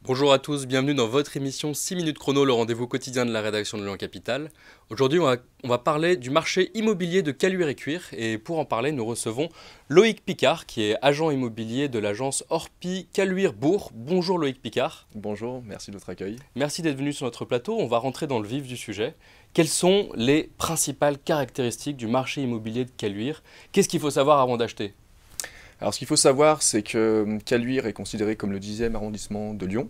Bonjour à tous, bienvenue dans votre émission 6 minutes chrono, le rendez-vous quotidien de la rédaction de Lyon Capitale. Aujourd'hui, on va parler du marché immobilier de Caluire et Cuire. Et pour en parler, nous recevons Loïc Picard, qui est agent immobilier de l'agence Orpi Caluire Bourg. Bonjour Loïc Picard. Bonjour, merci de votre accueil. Merci d'être venu sur notre plateau. On va rentrer dans le vif du sujet. Quelles sont les principales caractéristiques du marché immobilier de Caluire? Qu'est-ce qu'il faut savoir avant d'acheter? Alors ce qu'il faut savoir, c'est que Caluire est considéré comme le 10e arrondissement de Lyon.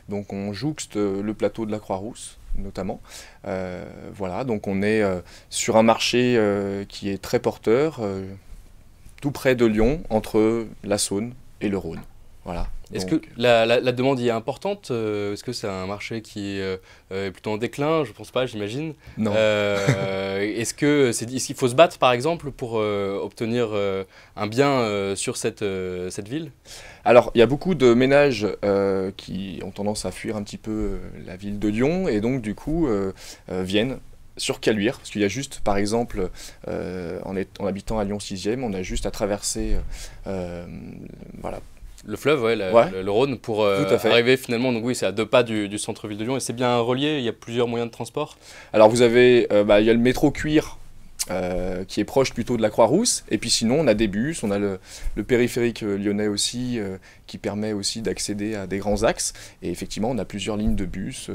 Donc on jouxte le plateau de la Croix-Rousse notamment. Voilà, donc on est sur un marché qui est très porteur, tout près de Lyon, entre la Saône et le Rhône. Voilà. Est-ce que la demande y est importante? Est-ce que c'est un marché qui est plutôt en déclin? Je pense pas, j'imagine. Non. Est-ce qu'il faut se battre, par exemple, pour obtenir un bien sur cette ville? Alors, il y a beaucoup de ménages qui ont tendance à fuir un petit peu la ville de Lyon et donc du coup viennent sur Caluire, parce qu'il y a juste, par exemple, en habitant à Lyon 6e, on a juste à traverser voilà. Le fleuve, ouais, Ouais, le Rhône, pour tout à fait. arriver finalement, donc oui, c'est à 2 pas du centre-ville de Lyon, et c'est bien relié, il y a plusieurs moyens de transport. Alors vous avez, il y a le métro Cuire qui est proche plutôt de la Croix-Rousse, et puis sinon on a des bus, on a le périphérique lyonnais aussi qui permet aussi d'accéder à des grands axes, et effectivement on a plusieurs lignes de bus.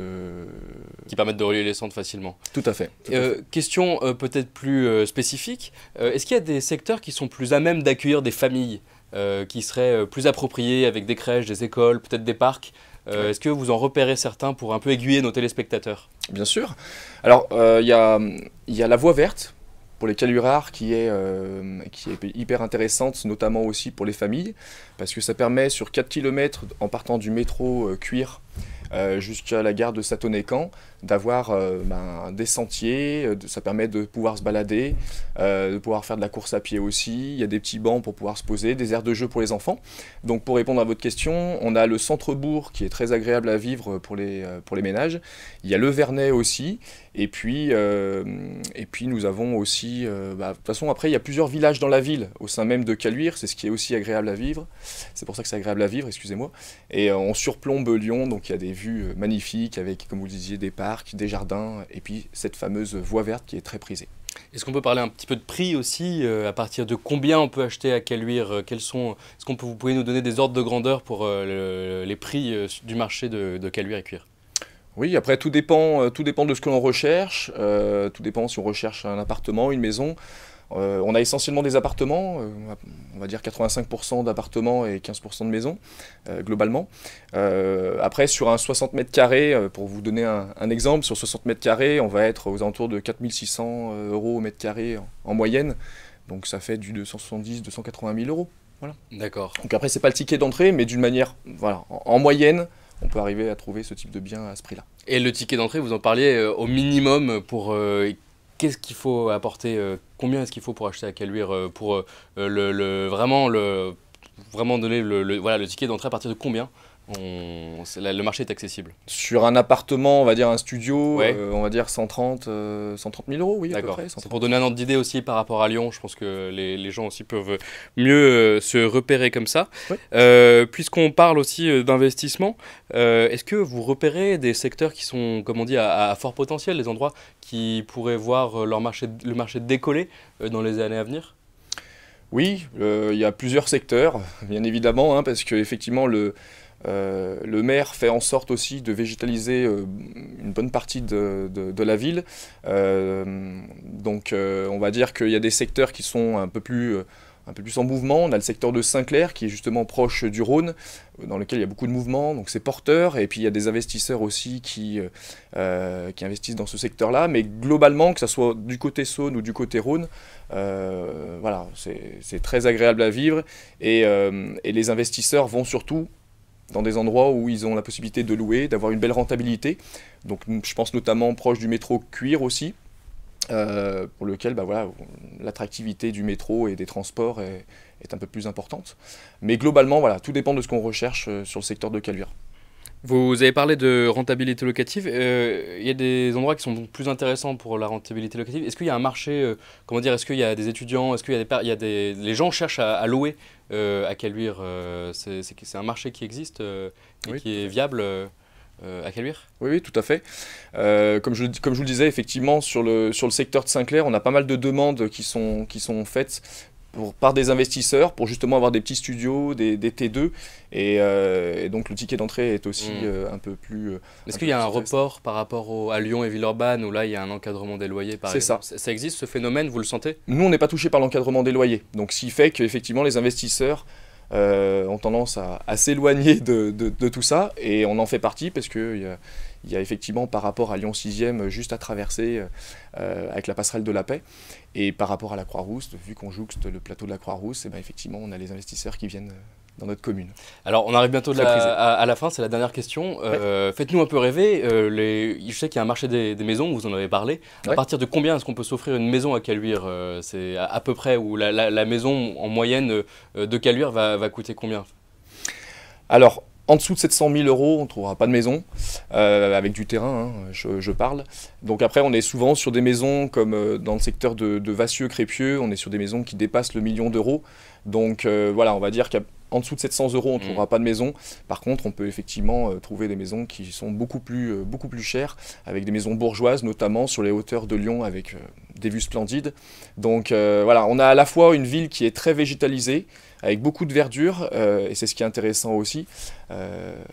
Qui permettent de relier les centres facilement. Tout à fait. Tout à fait. Question peut-être plus spécifique, est-ce qu'il y a des secteurs qui sont plus à même d'accueillir des familles qui seraient plus appropriés avec des crèches, des écoles, peut-être des parcs? Ouais. Est-ce que vous en repérez certains pour un peu aiguiller nos téléspectateurs? Bien sûr. Alors il y a la voie verte pour les Caluirards qui est hyper intéressante, notamment aussi pour les familles, parce que ça permet sur 4 km en partant du métro Cuire jusqu'à la gare de Sathonay-Camp d'avoir des sentiers, ça permet de pouvoir se balader, de pouvoir faire de la course à pied aussi, il y a des petits bancs pour pouvoir se poser, des aires de jeu pour les enfants. Donc pour répondre à votre question, on a le centre-bourg qui est très agréable à vivre pour les ménages, il y a le Vernet aussi, et puis nous avons aussi, de toute façon après il y a plusieurs villages dans la ville au sein même de Caluire, c'est ce qui est aussi agréable à vivre, c'est pour ça que c'est agréable à vivre, excusez-moi, et on surplombe Lyon, donc il y a des vues magnifiques avec, comme vous le disiez, des parcs, des jardins, et puis cette fameuse voie verte qui est très prisée. Est-ce qu'on peut parler un petit peu de prix aussi? À partir de combien on peut acheter à Caluire? Est-ce vous pouvez nous donner des ordres de grandeur pour les prix du marché de Caluire et Cuire? Oui, après tout dépend de ce que l'on recherche, tout dépend si on recherche un appartement, une maison. On a essentiellement des appartements, on va dire 85% d'appartements et 15% de maisons, globalement. Après, sur un 60 mètres carrés, pour vous donner un exemple, sur 60 mètres carrés, on va être aux alentours de 4600 euros au mètre carré en moyenne. Donc ça fait du 270-280 000 euros. Voilà. D'accord. Donc après, c'est pas le ticket d'entrée, mais d'une manière, voilà, en moyenne, on peut arriver à trouver ce type de bien à ce prix-là. Et le ticket d'entrée, vous en parliez au minimum pour qu'est-ce qu'il faut apporter, combien est-ce qu'il faut pour acheter à Caluire pour vraiment donner voilà, le ticket d'entrée à partir de combien le marché est accessible? Sur un appartement, on va dire un studio, Ouais. on va dire 130 000 euros, oui, à peu D'accord. près. C'est 130. pour donner un ordre d'idée aussi par rapport à Lyon. Je pense que les gens aussi peuvent mieux se repérer comme ça. Oui. Puisqu'on parle aussi d'investissement, est-ce que vous repérez des secteurs qui sont, comme on dit, à fort potentiel, des endroits qui pourraient voir le marché décoller dans les années à venir? Oui, il y a plusieurs secteurs, bien évidemment, hein, parce qu'effectivement, le maire fait en sorte aussi de végétaliser une bonne partie de la ville. Donc, on va dire qu'il y a des secteurs qui sont un peu plus en mouvement. On a le secteur de Saint-Clair qui est justement proche du Rhône, dans lequel il y a beaucoup de mouvements, donc c'est porteur. Et puis il y a des investisseurs aussi qui investissent dans ce secteur-là. Mais globalement, que ce soit du côté Saône ou du côté Rhône, voilà, c'est très agréable à vivre. Et les investisseurs vont surtout dans des endroits où ils ont la possibilité de louer, d'avoir une belle rentabilité. Donc je pense notamment proche du métro Cuire aussi, pour lequel voilà, l'attractivité du métro et des transports est un peu plus importante. Mais globalement, voilà, tout dépend de ce qu'on recherche sur le secteur de Caluire. Vous avez parlé de rentabilité locative. Il y a des endroits qui sont plus intéressants pour la rentabilité locative. Est-ce qu'il y a un marché, comment dire, est-ce qu'il y a des étudiants, est-ce qu'il y a les gens cherchent à louer à Caluire. C'est un marché qui existe et Oui, qui tout à est fait. viable à Caluire. Oui, oui, tout à fait. Comme je vous le disais, effectivement, sur le secteur de Saint-Clair, on a pas mal de demandes qui sont faites par des investisseurs pour justement avoir des petits studios, des T2. Et donc le ticket d'entrée est aussi un peu plus. Est-ce Un qu'il peu y a plus un intéressant. report par rapport à Lyon et Villeurbanne où là il y a un encadrement des loyers par C'est ça. exemple? Ça existe ce phénomène, vous le sentez? Nous, on n'est pas touché par l'encadrement des loyers. Donc, ce qui fait qu'effectivement, les investisseurs ont tendance à s'éloigner de tout ça. Et on en fait partie parce qu'il y a effectivement, par rapport à Lyon 6e, juste à traverser avec la passerelle de la Paix. Et par rapport à la Croix-Rousse, vu qu'on jouxte le plateau de la Croix-Rousse, et ben effectivement, on a les investisseurs qui viennent dans notre commune. Alors, on arrive bientôt Très prisé. à la fin, c'est la dernière question. Faites-nous un peu rêver. Je sais qu'il y a un marché des maisons, vous en avez parlé. À Ouais. partir de combien est-ce qu'on peut s'offrir une maison à Caluire? C'est à peu près où la maison en moyenne de Caluire va coûter combien? Alors, en dessous de 700 000 euros, on ne trouvera pas de maison, avec du terrain, hein, je parle. Donc après, on est souvent sur des maisons comme dans le secteur de Vassieux-Crépieux, on est sur des maisons qui dépassent le million d'euros. Donc voilà, on va dire qu'en dessous de 700 euros, on ne trouvera pas de maison. Par contre, on peut effectivement trouver des maisons qui sont beaucoup plus chères, avec des maisons bourgeoises, notamment sur les hauteurs de Lyon, avec des vues splendides. Donc voilà, on a à la fois une ville qui est très végétalisée, avec beaucoup de verdure, et c'est ce qui est intéressant aussi.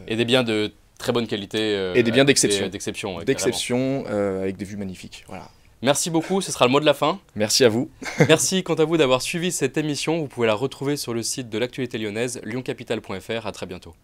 Et des biens de très bonne qualité. Et des biens d'exception. D'exception, ouais, carrément. D'exception, avec des vues magnifiques. Voilà. Merci beaucoup, ce sera le mot de la fin. Merci à vous. Merci quant à vous d'avoir suivi cette émission. Vous pouvez la retrouver sur le site de l'actualité lyonnaise, lyoncapital.fr. À très bientôt.